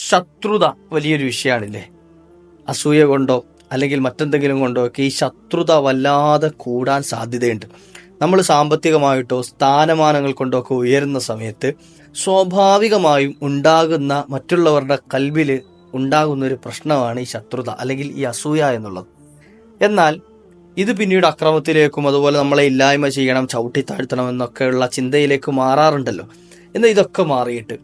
ശത്രുത വലിയൊരു വിഷയമാണില്ലേ? അസൂയ കൊണ്ടോ അല്ലെങ്കിൽ മറ്റെന്തെങ്കിലും കൊണ്ടോ ഒക്കെ ഈ ശത്രുത വല്ലാതെ കൂടാൻ സാധ്യതയുണ്ട്. നമ്മൾ സാമ്പത്തികമായിട്ടോ സ്ഥാനമാനങ്ങൾ കൊണ്ടോ ഒക്കെ ഉയരുന്ന സമയത്ത് സ്വാഭാവികമായും ഉണ്ടാകുന്ന മറ്റുള്ളവരുടെ കൽവിൽ ഉണ്ടാകുന്ന ഒരു പ്രശ്നമാണ് ഈ ശത്രുത അല്ലെങ്കിൽ ഈ അസൂയ എന്നുള്ളത്. എന്നാൽ ഇത് പിന്നീട് അക്രമത്തിലേക്കും അതുപോലെ നമ്മളെ ഇല്ലായ്മ ചെയ്യണം, ചവിട്ടിത്താഴ്ത്തണം എന്നൊക്കെയുള്ള ചിന്തയിലേക്ക് മാറാറുണ്ടല്ലോ. എന്നാൽ ഇതൊക്കെ മാറിയിട്ട്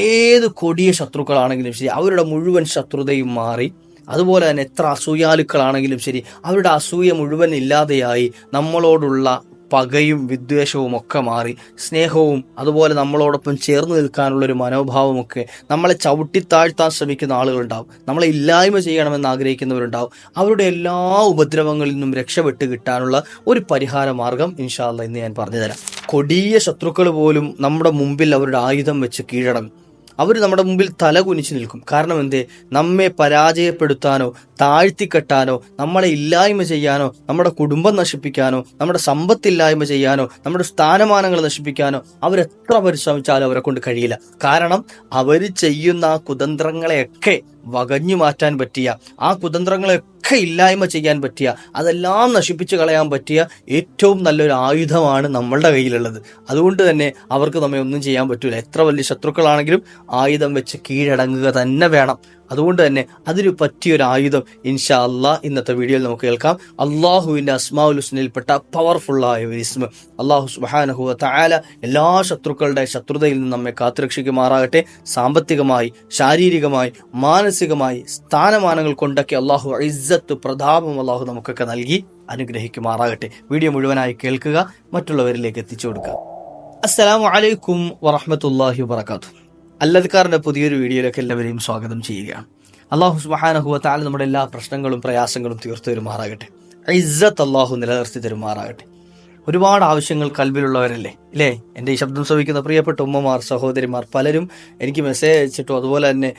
ഏത് കൊടിയ ശത്രുക്കളാണെങ്കിലും ശരി, അവരുടെ മുഴുവൻ ശത്രുതയും മാറി, അതുപോലെ തന്നെ എത്ര അസൂയാലുക്കളാണെങ്കിലും ശരി, അവരുടെ അസൂയ മുഴുവൻ ഇല്ലാതെയായി നമ്മളോടുള്ള പകയും വിദ്വേഷവും ഒക്കെ മാറി സ്നേഹവും അതുപോലെ നമ്മളോടൊപ്പം ചേർന്ന് നിൽക്കാനുള്ളൊരു മനോഭാവമൊക്കെ, നമ്മളെ ചവിട്ടിത്താഴ്ത്താൻ ശ്രമിക്കുന്ന ആളുകളുണ്ടാവും, നമ്മളെ ഇല്ലായ്മ ചെയ്യണമെന്ന് ആഗ്രഹിക്കുന്നവരുണ്ടാവും. അവരുടെ എല്ലാ ഉപദ്രവങ്ങളിൽ നിന്നും രക്ഷപ്പെട്ട് കിട്ടാനുള്ള ഒരു പരിഹാര മാർഗം ഇൻഷാ അല്ലാഹ് ഇന്ന് ഞാൻ പറഞ്ഞു തരാം. കൊടിയ ശത്രുക്കൾ പോലും നമ്മുടെ മുമ്പിൽ അവരുടെ ആയുധം വെച്ച് കീഴടങ്ങും. അവർ നമ്മുടെ മുമ്പിൽ തല കുനിച്ച് നിൽക്കും. കാരണം എന്തേ? നമ്മെ പരാജയപ്പെടുത്താനോ താഴ്ത്തിക്കെട്ടാനോ നമ്മളെ ഇല്ലായ്മ ചെയ്യാനോ നമ്മുടെ കുടുംബം നശിപ്പിക്കാനോ നമ്മുടെ സമ്പത്തില്ലായ്മ ചെയ്യാനോ നമ്മുടെ സ്ഥാനമാനങ്ങൾ നശിപ്പിക്കാനോ അവരെത്ര പരിശ്രമിച്ചാലും അവരെ കൊണ്ട് കഴിയില്ല. കാരണം അവർ ചെയ്യുന്ന ആ കുതന്ത്രങ്ങളെയൊക്കെ വകഞ്ഞു മാറ്റാൻ പറ്റിയ, ആ കുതന്ത്രങ്ങളെയൊക്കെ ഇല്ലായ്മ ചെയ്യാൻ പറ്റിയ, അതെല്ലാം നശിപ്പിച്ച് കളയാൻ പറ്റിയ ഏറ്റവും നല്ലൊരു ആയുധമാണ് നമ്മളുടെ കയ്യിലുള്ളത്. അതുകൊണ്ട് തന്നെ അവർക്ക് നമ്മെ ഒന്നും ചെയ്യാൻ പറ്റൂല. എത്ര വലിയ ശത്രുക്കളാണെങ്കിലും ആയുധം വെച്ച് കീഴടങ്ങുക തന്നെ വേണം. അതുകൊണ്ട് തന്നെ അതിന് പറ്റിയൊരു ആയുധം ഇൻഷാ അല്ലാഹ് ഇന്നത്തെ വീഡിയോയിൽ നമുക്ക് കേൾക്കാം. അള്ളാഹുവിന്റെ അസ്മാഉൽ ഹുസ്നയിൽപ്പെട്ട പവർഫുള്ളായ ഒരു ഇസ്മ. അള്ളാഹു സുബ്ഹാനഹു വ തആല എല്ലാ ശത്രുക്കളുടെ ശത്രുതയിൽ നിന്ന് നമ്മെ കാത്തുരക്ഷിക്കുമാറാകട്ടെ. സാമ്പത്തികമായി, ശാരീരികമായി, മാനസികമായി, സ്ഥാനമാനങ്ങൾ കൊണ്ടൊക്കെ അള്ളാഹു ഇസ്സത്ത്, പ്രതാപം അള്ളാഹു നമുക്കൊക്കെ നൽകി അനുഗ്രഹിക്കുമാറാകട്ടെ. വീഡിയോ മുഴുവനായി കേൾക്കുക, മറ്റുള്ളവരിലേക്ക് എത്തിച്ചു കൊടുക്കുക. അസ്സലാമു അലൈക്കും വറഹ്മത്തുള്ളാഹി വബറകാതുഹു. അല്ലദ്കാറിന്റെ പുതിയൊരു വീഡിയോയിലേക്ക് എല്ലാവരെയും സ്വാഗതം ചെയ്യുകയാണ്. അല്ലാഹു സുബ്ഹാനഹു വ തആല നമ്മുടെ എല്ലാ പ്രശ്നങ്ങളും പ്രയാസങ്ങളും തീർത്തു തരുമാറാകട്ടെ. ഇസ്സത്ത് അല്ലാഹു നിലനിർത്തി തരുമാറാകട്ടെ. ഒരുപാട് ആവശ്യങ്ങൾ കൽബിലുള്ളവരല്ലേ ഇല്ലേ? എൻ്റെ ഈ ശബ്ദം ശ്രവിക്കുന്ന പ്രിയപ്പെട്ട ഉമ്മമാർ, സഹോദരിമാർ പലരും എനിക്ക് മെസ്സേജ് അയച്ചിട്ടോ അതുപോലെ തന്നെ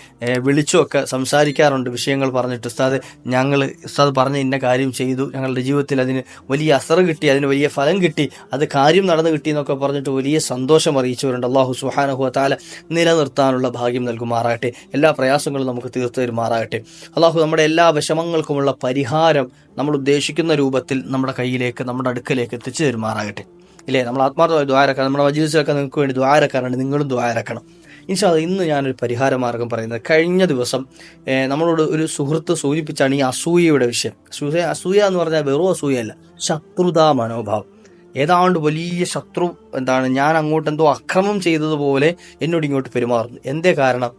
വിളിച്ചും ഒക്കെ സംസാരിക്കാറുണ്ട്. വിഷയങ്ങൾ പറഞ്ഞിട്ട്, ഉസ്താദ് പറഞ്ഞ ഇന്ന കാര്യം ചെയ്തു, ഞങ്ങളുടെ ജീവിതത്തിൽ അതിന് വലിയ അസർ കിട്ടി, അതിന് വലിയ ഫലം കിട്ടി, അത് കാര്യം നടന്നു കിട്ടി എന്നൊക്കെ പറഞ്ഞിട്ട് വലിയ സന്തോഷം അറിയിച്ചവരുണ്ട്. അല്ലാഹു സുബ്ഹാനഹു വ തആല നിലനിർത്താനുള്ള ഭാഗ്യം നൽകുമാറാകട്ടെ. എല്ലാ പ്രയാസങ്ങളും നമുക്ക് തീർത്തു തരുമാറാകട്ടെ. അല്ലാഹു നമ്മുടെ എല്ലാ വിഷമങ്ങൾക്കുമുള്ള പരിഹാരം നമ്മൾ ഉദ്ദേശിക്കുന്ന രൂപത്തിൽ നമ്മുടെ കയ്യിലേക്ക്, നമ്മുടെ അടുക്കലേക്ക് എത്തിച്ചു തരുമാറാകട്ടെ. ഇല്ലേ? നമ്മൾ ആത്മാർത്ഥമായി ദ്വാരക്കണം. നമ്മുടെ മജ്‌ലിസിലൊക്കെ നിങ്ങൾക്ക് വേണ്ടി ദ്വാരക്കാറുണ്ട്, നിങ്ങളും ദ്വാരക്കണം. ഇൻഷാ അല്ലാഹ് ഇന്ന് ഞാനൊരു പരിഹാര മാർഗം പറയുന്നത്, കഴിഞ്ഞ ദിവസം നമ്മളോട് ഒരു സുഹൃത്ത് സൂചിപ്പിച്ചാണ് ഈ അസൂയയുടെ വിഷയം. അസൂയ എന്ന് പറഞ്ഞാൽ വെറും അസൂയല്ല, ശത്രുതാ മനോഭാവം. ഏതാണ്ട് വലിയ ശത്രു ഞാൻ അങ്ങോട്ട് എന്തോ അക്രമം ചെയ്തതുപോലെ എന്നോട് ഇങ്ങോട്ട് പെരുമാറുന്നു. എന്തേ കാരണം?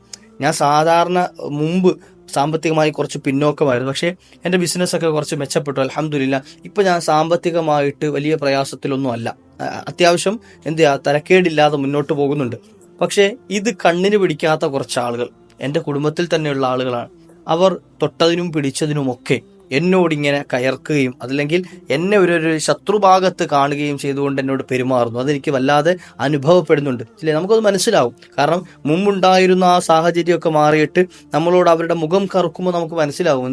ഞാൻ സാധാരണ മുമ്പ് സാമ്പത്തികമായി കുറച്ച് പിന്നോക്കമായിരുന്നു, പക്ഷേ എൻ്റെ ബിസിനസ്സൊക്കെ കുറച്ച് മെച്ചപ്പെട്ടു, അൽഹംദുലില്ലാ. ഇപ്പം ഞാൻ സാമ്പത്തികമായിട്ട് വലിയ പ്രയാസത്തിലൊന്നും അല്ല, അത്യാവശ്യം തരക്കേടില്ലാതെ മുന്നോട്ട് പോകുന്നുണ്ട്. പക്ഷേ ഇത് കണ്ണിന് പിടിക്കാത്ത കുറച്ച് ആളുകൾ എൻ്റെ കുടുംബത്തിൽ തന്നെയുള്ള ആളുകളാണ്. അവർ തൊട്ടതിനും പിടിച്ചതിനുമൊക്കെ എന്നോടിങ്ങനെ കയർക്കുകയും അതല്ലെങ്കിൽ എന്നെ ഒരു ശത്രുഭാഗത്ത് കാണുകയും ചെയ്തുകൊണ്ട് എന്നോട് പെരുമാറുന്നു. അതെനിക്ക് വല്ലാതെ അനുഭവപ്പെടുന്നുണ്ട്. ഇല്ലേ? നമുക്കത് മനസ്സിലാവും. കാരണം മുമ്പുണ്ടായിരുന്ന ആ സാഹചര്യമൊക്കെ മാറിയിട്ട് നമ്മളോട് അവരുടെ മുഖം കറുക്കുമ്പോൾ നമുക്ക് മനസ്സിലാവും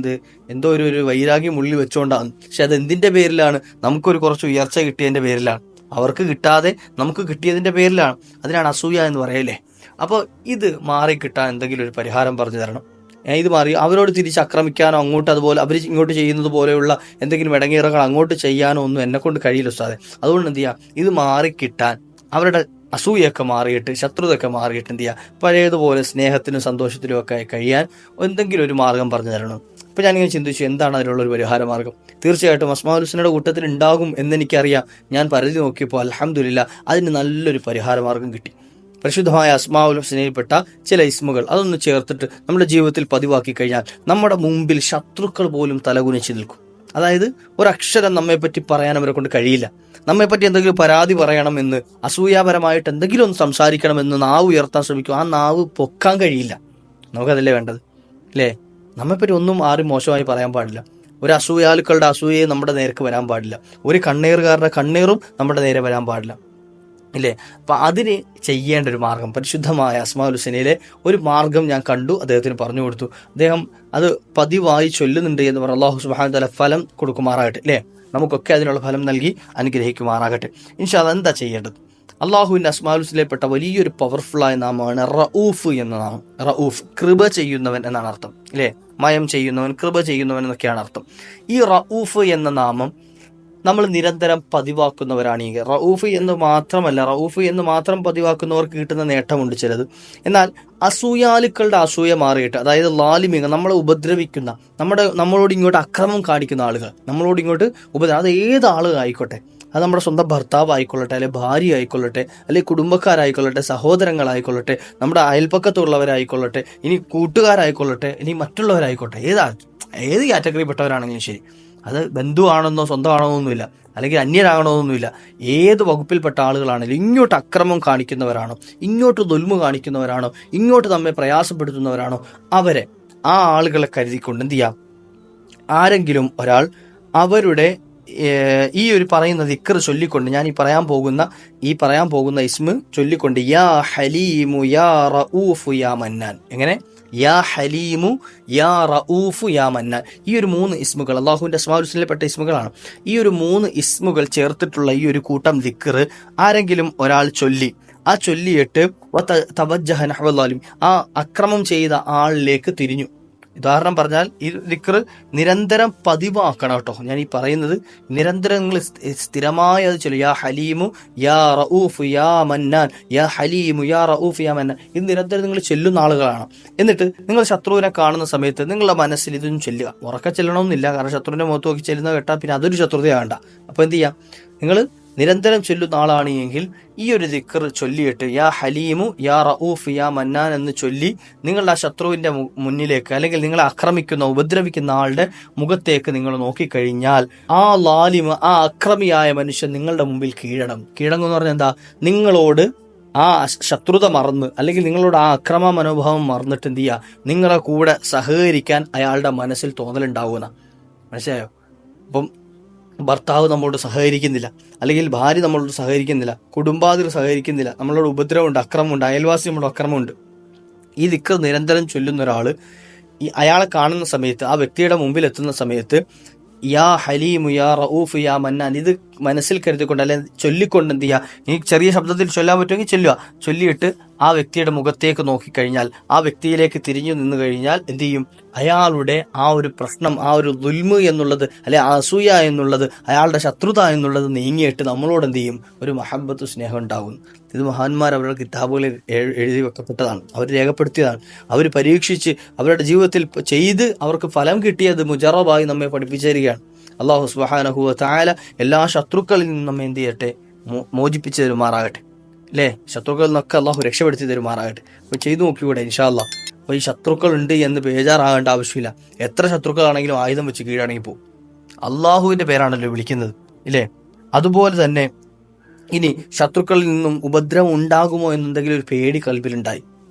എന്തോ ഒരു വൈരാഗ്യം ഉള്ളിൽ വെച്ചുകൊണ്ടാണ്. പക്ഷെ അത് എന്തിൻ്റെ പേരിലാണ്? നമുക്കൊരു കുറച്ച് ഉയർച്ച കിട്ടിയതിൻ്റെ പേരിലാണ്. അവർക്ക് കിട്ടാതെ നമുക്ക് കിട്ടിയതിൻ്റെ പേരിലാണ്. അതിനാണ് അസൂയ എന്ന് പറയല്ലേ. അപ്പോൾ ഇത് മാറിക്കിട്ടാൻ എന്തെങ്കിലും ഒരു പരിഹാരം പറഞ്ഞു തരണം. ഇത് മാറി അവരോട് തിരിച്ച് ആക്രമിക്കാനോ അങ്ങോട്ട് അതുപോലെ അവർ ഇങ്ങോട്ട് ചെയ്യുന്നത് പോലെയുള്ള എന്തെങ്കിലും ഇടങ്ങേറുകൾ അങ്ങോട്ട് ചെയ്യാനോ ഒന്നും എന്നെക്കൊണ്ട് കഴിയില്ല ഉസ്താദേ. അതുകൊണ്ട് എന്ത് ചെയ്യുക, ഇത് മാറിക്കിട്ടാൻ, അവരുടെ അസൂയൊക്കെ മാറിയിട്ട് ശത്രുതയൊക്കെ മാറിയിട്ട് എന്ത് ചെയ്യുക, പഴയതുപോലെ സ്നേഹത്തിനും സന്തോഷത്തിലും ഒക്കെ കഴിയാൻ എന്തെങ്കിലും ഒരു മാർഗം പറഞ്ഞു തരണം. അപ്പോൾ ഞാനിങ്ങനെ ചിന്തിച്ചു, എന്താണ് അതിനുള്ളൊരു പരിഹാര മാർഗം? തീർച്ചയായിട്ടും അസ്മാഉൽ ഹുസ്നയുടെ കൂട്ടത്തിൽ ഉണ്ടാകും എന്നെനിക്കറിയാം. ഞാൻ പരിധി നോക്കിയപ്പോൾ അൽഹംദുലില്ലാ അതിന് നല്ലൊരു പരിഹാര മാർഗം കിട്ടി. പരിശുദ്ധമായ അസ്മാഉൽ ഹുസ്നയിൽപ്പെട്ട ചില ഇസ്മുകൾ അതൊന്ന് ചേർത്തിട്ട് നമ്മുടെ ജീവിതത്തിൽ പതിവാക്കി കഴിഞ്ഞാൽ നമ്മുടെ മുമ്പിൽ ശത്രുക്കൾ പോലും തലകുനിച്ച് നിൽക്കും. അതായത് ഒരക്ഷരം നമ്മെപ്പറ്റി പറയാൻ അവരെ കൊണ്ട് കഴിയില്ല. നമ്മെപ്പറ്റി എന്തെങ്കിലും പരാതി പറയണമെന്ന്, അസൂയാപരമായിട്ട് എന്തെങ്കിലും ഒന്ന് സംസാരിക്കണമെന്ന് നാവ് ഉയർത്താൻ ശ്രമിക്കും. ആ നാവ് പൊക്കാൻ കഴിയില്ല. നമുക്കതല്ലേ വേണ്ടത് അല്ലേ? നമ്മെപ്പറ്റി ഒന്നും ആരും മോശമായി പറയാൻ പാടില്ല. ഒരു അസൂയാലുക്കളുടെ അസൂയയെ നമ്മുടെ നേർക്ക് വരാൻ പാടില്ല. ഒരു കണ്ണീറുകാരുടെ കണ്ണീറും നമ്മുടെ നേരെ വരാൻ പാടില്ല, ഇല്ലേ? അപ്പം അതിന് ചെയ്യേണ്ട ഒരു മാർഗം, പരിശുദ്ധമായ അസ്മാഉൽ ഹുസ്നയിലെ ഒരു മാർഗം ഞാൻ കണ്ടു, അദ്ദേഹത്തിന് പറഞ്ഞു കൊടുത്തു. അദ്ദേഹം അത് പതിവായി ചൊല്ലുന്നുണ്ട് എന്ന് പറഞ്ഞ അല്ലാഹു സുബ്ഹാനഹു വ തആല ഫലം കൊടുക്കുമാറാകട്ടെ, അല്ലേ? നമുക്കൊക്കെ അതിനുള്ള ഫലം നൽകി അനുഗ്രഹിക്കുമാറാകട്ടെ. ഇൻഷാ അല്ലാഹ് എന്താ ചെയ്യേണ്ടത്? അള്ളാഹുവിന്റെ അസ്മാഉൽ ഹുസ്നയിൽപ്പെട്ട വലിയൊരു പവർഫുള്ളായ നാമമാണ് റഊഫ് എന്ന നാമം. റഊഫ് കൃപ ചെയ്യുന്നവൻ എന്നാണ് അർത്ഥം, അല്ലേ? മയം ചെയ്യുന്നവൻ, കൃപ ചെയ്യുന്നവൻ എന്നൊക്കെയാണ് അർത്ഥം. ഈ റഊഫ് എന്ന നാമം നമ്മൾ നിരന്തരം പതിവാക്കുന്നവരാണെങ്കിൽ, റഊഫ് എന്ന് മാത്രം പതിവാക്കുന്നവർക്ക് കിട്ടുന്ന നേട്ടമുണ്ട് ചിലത്. എന്നാൽ അസൂയാലുക്കളുടെ അസൂയ മാറിയിട്ട്, അതായത് ലാലിമികൾ, നമ്മളെ ഉപദ്രവിക്കുന്ന, നമ്മളോട് ഇങ്ങോട്ട് അക്രമം കാണിക്കുന്ന ആളുകൾ, നമ്മളോട് ഇങ്ങോട്ട് അത് ഏത് ആളുകളായിക്കോട്ടെ, അത് നമ്മുടെ സ്വന്തം ഭർത്താവ് ആയിക്കൊള്ളട്ടെ, അല്ലെ ഭാര്യ ആയിക്കൊള്ളട്ടെ, അല്ലെ കുടുംബക്കാരായിക്കൊള്ളട്ടെ, സഹോദരങ്ങളായിക്കൊള്ളട്ടെ, നമ്മുടെ അയൽപ്പക്കത്തുള്ളവരായിക്കൊള്ളട്ടെ, ഇനി കൂട്ടുകാരായിക്കൊള്ളട്ടെ, ഇനി മറ്റുള്ളവരായിക്കോട്ടെ, ഏത് കാറ്റഗറിപ്പെട്ടവരാണെങ്കിലും ശരി, അത് ബന്ധുവാണെന്നോ സ്വന്തമാണെന്നൊന്നുമില്ല, അല്ലെങ്കിൽ അന്യരാകണമെന്നൊന്നുമില്ല, ഏത് വകുപ്പിൽപ്പെട്ട ആളുകളാണെങ്കിലും ഇങ്ങോട്ട് അക്രമം കാണിക്കുന്നവരാണോ, ഇങ്ങോട്ട് ദുൽമ കാണിക്കുന്നവരാണോ, ഇങ്ങോട്ട് നമ്മെ പ്രയാസപ്പെടുത്തുന്നവരാണോ, അവരെ, ആ ആളുകളെ കരുതിക്കൊണ്ട് എന്ത് ചെയ്യാം, ആരെങ്കിലും ഒരാൾ അവരുടെ ഈ ഒരു പറയുന്ന ദിക്ർ ചൊല്ലിക്കൊണ്ട്, ഞാൻ ഈ പറയാൻ പോകുന്ന ഇസ്മ ചൊല്ലിക്കൊണ്ട്, യാ ഹലീമു യാ റഊഫു യാ മന്നാൻ, എങ്ങനെ? യാ ഹലീമു യാ റഊഫു യാ മന്നാൻ. ഈ ഒരു 3 ഇസ്മുകൾ അള്ളാഹുവിന്റെ അസ്മാഉൽ ഹുസ്നയിൽപ്പെട്ട ഇസ്മുകളാണ്. ഈ ഒരു 3 ഇസ്മുകൾ ചേർത്തിട്ടുള്ള ഈ ഒരു കൂട്ടം ദിക്ർ ആരെങ്കിലും ഒരാൾ ചൊല്ലിയിട്ട് തവജ്ജഹ നഹ്വൽ ളാലിം, ആ അക്രമം ചെയ്ത ആളിലേക്ക് തിരിഞ്ഞു. ഉദാഹരണം പറഞ്ഞാൽ, ഈ ദിക്ർ നിരന്തരം പതിവാക്കണം കേട്ടോ. ഞാൻ ഈ പറയുന്നത് നിരന്തരം നിങ്ങൾ സ്ഥിരമായി അത് ചൊല്ലും. യാ ഹലീമു യാ റഊഫ് യാ മന്നാൻ, യാ ഹലീമു യാ റഊഫ് യാ മന്നാൻ. ഇത് നിരന്തരം നിങ്ങൾ ചെല്ലുന്ന ആളുകളാണ്. എന്നിട്ട് നിങ്ങൾ ശത്രുവിനെ കാണുന്ന സമയത്ത് നിങ്ങളുടെ മനസ്സിൽ ഇതൊന്നും ചെല്ലുക. ഉറക്കെ ചെല്ലണമെന്നില്ല, കാരണം ശത്രുവിന്റെ മുഖത്ത് നോക്കി ചെല്ലുന്നത് കേട്ടാൽ പിന്നെ അതൊരു ശത്രുതയാകണ്ട. അപ്പോൾ എന്ത് ചെയ്യാം, നിങ്ങൾ നിരന്തരം ചൊല്ലുന്ന ആളാണ് എങ്കിൽ ഈ ഒരു ദിക്ർ ചൊല്ലിയിട്ട് യാ ഹലീമു യാ റഊഫ് യാ മന്നാൻ എന്ന് ചൊല്ലി നിങ്ങളുടെ ആ ശത്രുവിന്റെ മുന്നിലേക്ക്, അല്ലെങ്കിൽ നിങ്ങളെ ആക്രമിക്കുന്ന, ഉപദ്രവിക്കുന്ന ആളുടെ മുഖത്തേക്ക് നിങ്ങൾ നോക്കിക്കഴിഞ്ഞാൽ ആ ലാലിമ്, ആ അക്രമിയായ മനുഷ്യൻ നിങ്ങളുടെ മുമ്പിൽ കീഴടങ്ങും എന്ന് പറഞ്ഞാൽ എന്താ, നിങ്ങളോട് ആ ശത്രുത മറന്ന്, അല്ലെങ്കിൽ നിങ്ങളോട് ആ അക്രമ മനോഭാവം മറന്നിട്ട് എന്ത് ചെയ്യുക, നിങ്ങളെ കൂടെ സഹകരിക്കാൻ അയാളുടെ മനസ്സിൽ തോന്നലുണ്ടാവുന്ന. മനസ്സിലായോ? അപ്പം ഭർത്താവ് നമ്മളോട് സഹകരിക്കുന്നില്ല, അല്ലെങ്കിൽ ഭാര്യ നമ്മളോട് സഹകരിക്കുന്നില്ല, കുടുംബാതിർ സഹകരിക്കുന്നില്ല, നമ്മളോട് ഉപദ്രവമുണ്ട്, അക്രമമുണ്ട്, അയൽവാസി നമ്മളോട് അക്രമമുണ്ട്. ഈ ദിക്ർ നിരന്തരം ചൊല്ലുന്ന ഒരാൾ അയാളെ കാണുന്ന സമയത്ത്, ആ വ്യക്തിയുടെ മുമ്പിൽ എത്തുന്ന സമയത്ത് യാ ഹലീമു യാ റഊഫ് യാ മന്നാൻ ഇത് മനസ്സിൽ കരുതിക്കൊണ്ട്, അല്ലെങ്കിൽ ചൊല്ലിക്കൊണ്ട് എന്ത് ചെയ്യുക, ഈ ചെറിയ ശബ്ദത്തിൽ ചൊല്ലാൻ പറ്റുമെങ്കിൽ ചൊല്ലിയിട്ട് ആ വ്യക്തിയുടെ മുഖത്തേക്ക് നോക്കിക്കഴിഞ്ഞാൽ, ആ വ്യക്തിയിലേക്ക് തിരിഞ്ഞു നിന്ന് കഴിഞ്ഞാൽ എന്ത് ചെയ്യും, അയാളുടെ ആ ഒരു പ്രശ്നം, ആ ഒരു ദുൽമ് എന്നുള്ളത്, അല്ലെ അസൂയ എന്നുള്ളത്, അയാളുടെ ശത്രുത എന്നുള്ളത് നീങ്ങിയിട്ട് നമ്മളോട് എന്ത് ചെയ്യും, ഒരു മഹബത്ത്, സ്നേഹം ഉണ്ടാകും. ഇത് മഹാന്മാർ അവരുടെ കിതാബുകളിൽ എഴുതി വെക്കപ്പെട്ടതാണ്, അവർ രേഖപ്പെടുത്തിയതാണ്, അവർ പരീക്ഷിച്ച് അവരുടെ ജീവിതത്തിൽ ചെയ്ത് അവർക്ക് ഫലം കിട്ടിയത് മുജറബായി നമ്മെ പഠിപ്പിച്ചു തരികയാണ്. അല്ലാഹു സുബ്ഹാനഹു വ തആല എല്ലാ ശത്രുക്കളിൽ നിന്നും നമ്മെ എന്ത് ചെയ്യട്ടെ, മോചിപ്പിച്ചു തരുമാറാകട്ടെ, അല്ലേ? ശത്രുക്കളിൽ നിന്നൊക്കെ അള്ളാഹു രക്ഷപ്പെടുത്തി തരുമാറാകട്ടെ. അപ്പോൾ ചെയ്തു നോക്കിക്കൂടെ ഇൻഷാ അല്ലാഹ്. അപ്പോൾ ഈ ശത്രുക്കൾ ഉണ്ട് എന്ന് ബേജാറാകേണ്ട ആവശ്യമില്ല. എത്ര ശത്രുക്കളാണെങ്കിലും ആയുധം വെച്ച് കീഴടങ്ങി പോകും. അള്ളാഹുവിന്റെ പേരാണല്ലോ വിളിക്കുന്നത്, ഇല്ലേ? അതുപോലെ തന്നെ ഇനി ശത്രുക്കളിൽ നിന്നും ഉപദ്രവം ഉണ്ടാകുമോ എന്നുണ്ടെങ്കിലും ഒരു പേടി കൽബിലുണ്ടായി,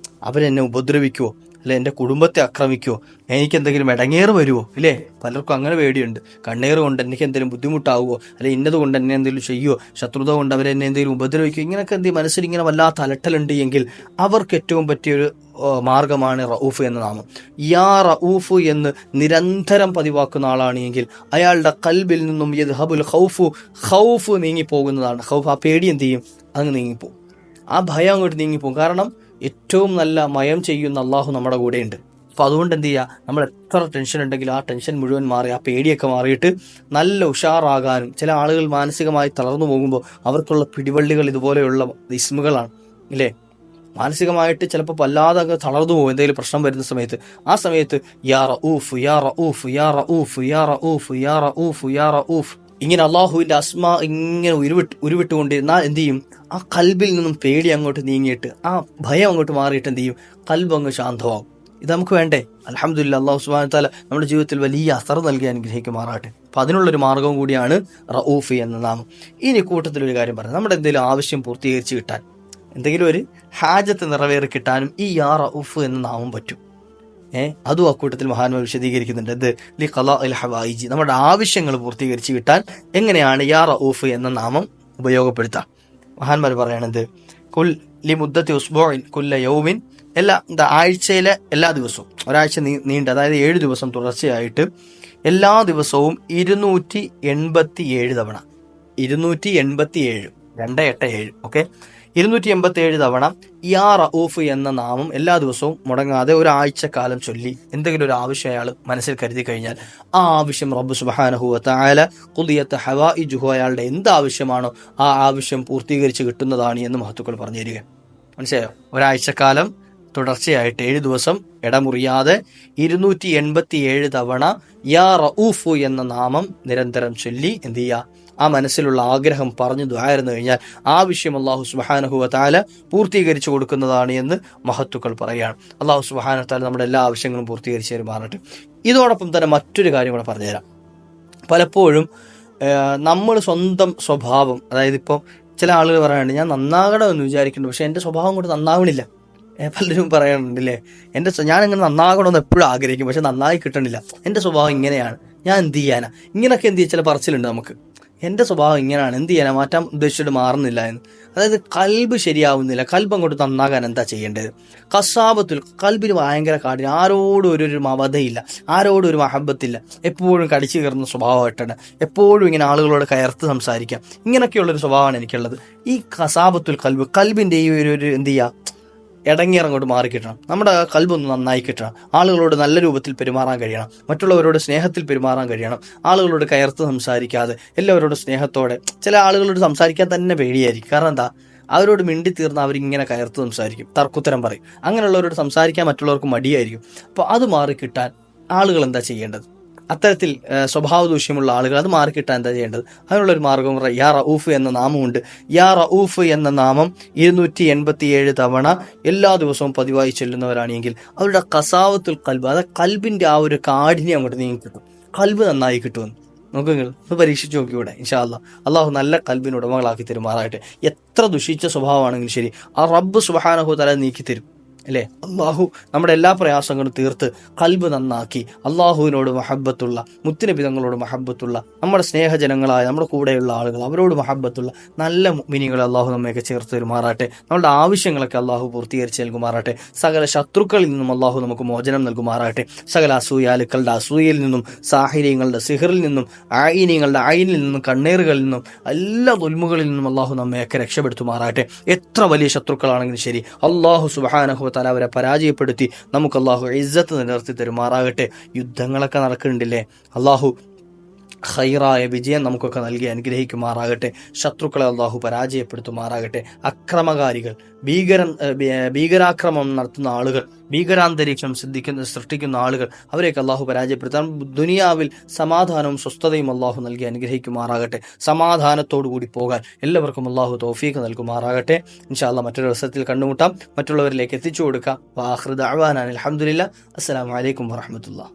അവരെന്നെ ഉപദ്രവിക്കുമോ, അല്ലെ എൻ്റെ കുടുംബത്തെ ആക്രമിക്കുമോ, എനിക്ക് എന്തെങ്കിലും ഇടങ്ങേറ് വരുമോ, ഇല്ലേ? പലർക്കും അങ്ങനെ പേടിയുണ്ട്. കണ്ണേറ് കൊണ്ട് എനിക്ക് എന്തെങ്കിലും ബുദ്ധിമുട്ടാവുമോ, അല്ലെ ഇന്നത് കൊണ്ട് എന്നെ എന്തെങ്കിലും ചെയ്യുമോ, ശത്രുത കൊണ്ട് അവരെന്നെ എന്തെങ്കിലും ഉപദ്രവിക്കുമോ, ഇങ്ങനെയൊക്കെ എന്തെങ്കിലും മനസ്സിൽ ഇങ്ങനെ വല്ലാത്ത അലട്ടലുണ്ട് എങ്കിൽ അവർക്ക് ഏറ്റവും പറ്റിയൊരു മാർഗമാണ് റഊഫ് എന്ന നാമം. യാ റഊഫ് എന്ന് നിരന്തരം പതിവാക്കുന്ന ആളാണ് എങ്കിൽ അയാളുടെ കൽബിൽ നിന്നും യദ്ഹബുൽ ഖൗഫ് നീങ്ങിപ്പോകുന്നതാണ്. ഖൗഫ്, ആ പേടി എന്ത് ചെയ്യും, അങ്ങ് നീങ്ങിപ്പോകും, ആ ഭയം അങ്ങോട്ട് നീങ്ങിപ്പോകും. കാരണം ഏറ്റവും നല്ല മയം ചെയ്യുന്ന അള്ളാഹു നമ്മുടെ കൂടെയുണ്ട്. അപ്പോൾ അതുകൊണ്ട് എന്ത് ചെയ്യുക, നമ്മൾ എത്ര ടെൻഷൻ ഉണ്ടെങ്കിലും ആ ടെൻഷൻ മുഴുവൻ മാറി, ആ പേടിയൊക്കെ മാറിയിട്ട് നല്ല ഉഷാറാകാനും. ചില ആളുകൾ മാനസികമായി തളർന്നു പോകുമ്പോൾ അവർക്കുള്ള പിടിവള്ളികൾ ഇതുപോലെയുള്ള ഇസ്മുകളാണ്, ഇല്ലേ? മാനസികമായിട്ട് ചിലപ്പോൾ വല്ലാതെ അങ്ങ് തളർന്നു പോകും എന്തെങ്കിലും പ്രശ്നം വരുന്ന സമയത്ത്. ആ സമയത്ത് യാ റഊഫ് യാ റഊഫ് യാ റഊഫ് യാ റഊഫ് യാ റഊഫ് യാ റഊഫ് ഇങ്ങനെ അള്ളാഹുവിന്റെ അസ്മാ ഇങ്ങനെ ഉരുവിട്ടുകൊണ്ടിരുന്നാൽ എന്ത് ചെയ്യും, ആ കൽബിൽ നിന്നും പേടി അങ്ങോട്ട് നീങ്ങിയിട്ട് ആ ഭയം അങ്ങോട്ട് മാറിയിട്ട് എന്ത് ചെയ്യും, കൽബ് അങ്ങ് ശാന്തമാകും. ഇത് നമുക്ക് വേണ്ടേ? അൽഹംദുലില്ലാഹ്, അല്ലാഹു സുബ്ഹാനഹു വ തആല നമ്മുടെ ജീവിതത്തിൽ വലിയ അസർ നൽകി അനുഗ്രഹിക്കുമാറാട്ടെ. അപ്പം അതിനുള്ളൊരു മാർഗവും കൂടിയാണ് റഊഫ് എന്ന നാമം. ഇനി കൂട്ടത്തിലൊരു കാര്യം പറയാം, നമ്മുടെ എന്തെങ്കിലും ആവശ്യം പൂർത്തീകരിച്ച് കിട്ടാൻ, എന്തെങ്കിലും ഒരു ഹാജത്ത് നിറവേറി കിട്ടാനും ഈ യാ റഊഫ് എന്ന നാമം പറ്റും. അതും അക്കൂട്ടത്തിൽ മഹാന്മാർ വിശദീകരിക്കുന്നുണ്ട്. എന്ത്? ലി ഖളാഇൽ ഹവായിജി, നമ്മുടെ ആവശ്യങ്ങൾ പൂർത്തീകരിച്ച് കിട്ടാൻ എങ്ങനെയാണ് യാ റഊഫ് എന്ന നാമം ഉപയോഗപ്പെടുത്തുക. മഹാന്മാർ പറയണത് കുൽ ലി മുദ്ദത്തി ഉസ്ബുഇൻ കുല്ല യൗമിൻ, ആഴ്ചയിലെ എല്ലാ ദിവസവും, ഒരാഴ്ച നീണ്ട, അതായത് 7 ദിവസം തുടർച്ചയായിട്ട് എല്ലാ ദിവസവും 287 തവണ, 287 287, ഓക്കെ, 287 തവണ യാ റഊഫ് എന്ന നാമം എല്ലാ ദിവസവും മുടങ്ങാതെ ഒരാഴ്ചക്കാലം ചൊല്ലി എന്തെങ്കിലും ഒരു ആവശ്യം അയാൾ മനസ്സിൽ കരുതി കഴിഞ്ഞാൽ ആ ആവശ്യം റബ്ബ് സുബ്ഹാനഹു വ തആല ഖുദിയത്ത് ഹവായിജുഹു, അയാളുടെ എന്ത് ആവശ്യമാണോ ആ ആവശ്യം പൂർത്തീകരിച്ച് കിട്ടുന്നതാണ് എന്ന് മഹത്തുക്കൾ പറഞ്ഞു തരിക. മനസ്സിലായോ? ഒരാഴ്ചക്കാലം തുടർച്ചയായിട്ട് 7 ദിവസം ഇടമുറിയാതെ 287 തവണ യാ റഊഫ് എന്ന നാമം നിരന്തരം ചൊല്ലി എന്ത് ചെയ്യുക, ആ മനസ്സിലുള്ള ആഗ്രഹം പറഞ്ഞു ദുആയിരുന്നു കഴിഞ്ഞാൽ ആവശ്യം അല്ലാഹു സുബ്ഹാനഹു വ തആല പൂർത്തീകരിച്ചു കൊടുക്കുന്നതാണ് എന്ന് മഹത്തുക്കൾ പറയുകയാണ്. അല്ലാഹു സുബ്ഹാനഹു വ തആല നമ്മുടെ എല്ലാ ആവശ്യങ്ങളും പൂർത്തീകരിച്ച് തരുമാറാകട്ടെ. ഇതോടൊപ്പം തന്നെ മറ്റൊരു കാര്യം കൂടെ പറഞ്ഞുതരാം. പലപ്പോഴും നമ്മൾ സ്വന്തം സ്വഭാവം, അതായത് ഇപ്പോൾ ചില ആളുകൾ പറയാറുണ്ട് ഞാൻ നന്നാകണമെന്ന് വിചാരിക്കുന്നുണ്ട്, പക്ഷെ എൻ്റെ സ്വഭാവം കൊണ്ട് നന്നാവണില്ല. പലരും പറയാറുണ്ടല്ലേ, ഞാനിങ്ങനെ നന്നാകണമെന്ന് എപ്പോഴും ആഗ്രഹിക്കും, പക്ഷെ നന്നായി കിട്ടണില്ല, എൻ്റെ സ്വഭാവം ഇങ്ങനെയാണ്, ഞാൻ എന്ത് ചെയ്യാനാ, ഇങ്ങനെയൊക്കെ എന്ത് ചില പറച്ചിലുണ്ട് നമുക്ക്. എൻ്റെ സ്വഭാവം ഇങ്ങനെയാണ്, എന്ത് ചെയ്യാനാ, മാറ്റാൻ ഉദ്ദേശിച്ചിട്ട് മാറുന്നില്ല എന്ന്. അതായത് കൽബ് ശരിയാവുന്നില്ല. കൽബ് അങ്ങോട്ട് നന്നാകാൻ എന്താ ചെയ്യേണ്ടത്? കസാബത്തുൽ കൽബിന് ഭയങ്കര കാഠിന്യം, ആരോടും ഒരു മമതയില്ല, ആരോടും ഒരു മഹബത്തില്ല, എപ്പോഴും കടിച്ചു കയറുന്ന സ്വഭാവമായിട്ടാണ്, എപ്പോഴും ഇങ്ങനെ ആളുകളോട് കയർത്ത് സംസാരിക്കാം, ഇങ്ങനെയൊക്കെയുള്ളൊരു സ്വഭാവമാണ് എനിക്കുള്ളത്. ഈ കസാബത്തുൽ കൽബിൻ്റെ ഈ ഒരു എന്ത് ചെയ്യുക, ഇടങ്ങിയിറങ്ങോട്ട് മാറിക്കിട്ടണം. നമ്മുടെ കൽബൊന്ന് നന്നായി കിട്ടണം. ആളുകളോട് നല്ല രൂപത്തിൽ പെരുമാറാൻ കഴിയണം, മറ്റുള്ളവരോട് സ്നേഹത്തിൽ പെരുമാറാൻ കഴിയണം, ആളുകളോട് കയർത്ത് സംസാരിക്കാതെ എല്ലാവരോടും സ്നേഹത്തോടെ. ചില ആളുകളോട് സംസാരിക്കാൻ തന്നെ പേടിയായിരിക്കും. കാരണം എന്താ, അവരോട് മിണ്ടിത്തീർന്ന് അവരിങ്ങനെ കയർത്ത് സംസാരിക്കും, തർക്കുത്തരം പറയും. അങ്ങനെയുള്ളവരോട് സംസാരിക്കാൻ മറ്റുള്ളവർക്ക് മടിയായിരിക്കും. അപ്പോൾ അത് മാറിക്കിട്ടാൻ ആളുകൾ എന്താ ചെയ്യേണ്ടത്? അത്തരത്തിൽ സ്വഭാവ ദൂഷ്യമുള്ള ആളുകൾ അത് മാറിക്കിട്ടാൻ എന്താ ചെയ്യേണ്ടത്? അതിനുള്ളൊരു മാർഗം യാ റഊഫ് എന്ന നാമമുണ്ട്. യാ റഊഫ് എന്ന നാമം 287 തവണ എല്ലാ ദിവസവും പതിവായി ചൊല്ലുന്നവരാണെങ്കിൽ അവരുടെ കസാവത്തുൽ കൽബ്, അതായത് കൽബിന്റെ ആ ഒരു കാഠിന്യം അങ്ങോട്ട് നീങ്ങി കിട്ടും, കൽബ് നന്നായി കിട്ടുമെന്ന്. നോക്കൂ, നിങ്ങൾ ഒന്ന് പരീക്ഷിച്ച് നോക്കിക്കൂടെ? ഇൻഷാ അല്ലാഹ് അള്ളാഹു നല്ല കൽബിന് ഉടമകളാക്കി തരുമാറാകട്ടെ. എത്ര ദുഷിച്ച സ്വഭാവമാണെങ്കിലും ശരി, ആ റബ്ബ് സുബ്ഹാനഹു വ തആല നീക്കി തരും അല്ലേ? അള്ളാഹു നമ്മുടെ എല്ലാ പ്രയാസങ്ങളും തീർത്ത് കൽബ് നന്നാക്കി അള്ളാഹുവിനോട് മഹബത്തുള്ള, മുത്തുനബി തങ്ങളോട് മഹബത്തുള്ള, നമ്മുടെ സ്നേഹജനങ്ങളായ നമ്മുടെ കൂടെയുള്ള ആളുകൾ അവരോട് മഹബത്തുള്ള നല്ല മുഅ്മിനീകളെ അള്ളാഹു നമ്മയൊക്കെ ചേർത്ത് തരുമാറാട്ടെ. നമ്മുടെ ആവശ്യങ്ങളൊക്കെ അള്ളാഹു പൂർത്തീകരിച്ച് നൽകുമാറാട്ടെ. സകല ശത്രുക്കളിൽ നിന്നും അള്ളാഹു നമുക്ക് മോചനം നൽകുമാറാട്ടെ. സകല അസൂയാലുക്കളുടെ അസൂയയിൽ നിന്നും, സാഹിര്യങ്ങളുടെ സിഹറിൽ നിന്നും, ആയിനീങ്ങളുടെ ആയിനിൽ നിന്നും, കണ്ണീറുകളിൽ നിന്നും, എല്ലാ ദുൽമുകളിൽ നിന്നും അള്ളാഹു നമ്മയൊക്കെ രക്ഷപ്പെടുത്തുമാറാട്ടെ. എത്ര വലിയ ശത്രുക്കളാണെങ്കിലും ശരി അള്ളാഹു സുബ്ഹാനഹു വ തആല അവരെ പരാജയപ്പെടുത്തി നമുക്ക് അള്ളാഹു ഇസ്സത്ത് നിലനിർത്തി തരുമാറാകട്ടെ. യുദ്ധങ്ങളൊക്കെ നടക്കുന്നുണ്ടല്ലേ, അള്ളാഹു ഖൈറായ വിജയം നമുക്കൊക്കെ നൽകി അനുഗ്രഹിക്കുമാറാകട്ടെ. ശത്രുക്കളെ അള്ളാഹു പരാജയപ്പെടുത്തുമാറാകട്ടെ. അക്രമകാരികൾ, ഭീകരാക്രമണം നടത്തുന്ന ആളുകൾ, ഭീകരാന്തരീക്ഷം സൃഷ്ടിക്കുന്ന ആളുകൾ, അവരെയൊക്കെ അള്ളാഹു പരാജയപ്പെടുത്താൻ ദുനിയാവിൽ സമാധാനവും സ്വസ്ഥതയും അള്ളാഹു നൽകി അനുഗ്രഹിക്കുമാറാകട്ടെ. സമാധാനത്തോടു കൂടി പോകാൻ എല്ലാവർക്കും അള്ളാഹു തൗഫീഖ് നൽകുമാറാകട്ടെ. ഇൻഷാ അല്ലാഹ് മറ്റൊരു അവസരത്തിൽ കണ്ടുമുട്ടാം, മറ്റുള്ളവരിലേക്ക് എത്തിച്ചു കൊടുക്കാം. വാഖിറു ദഅ്വാനാ അൽഹംദുലില്ലാഹ്. അസ്സലാമു അലൈക്കും വറഹ്മത്തുള്ളാഹി.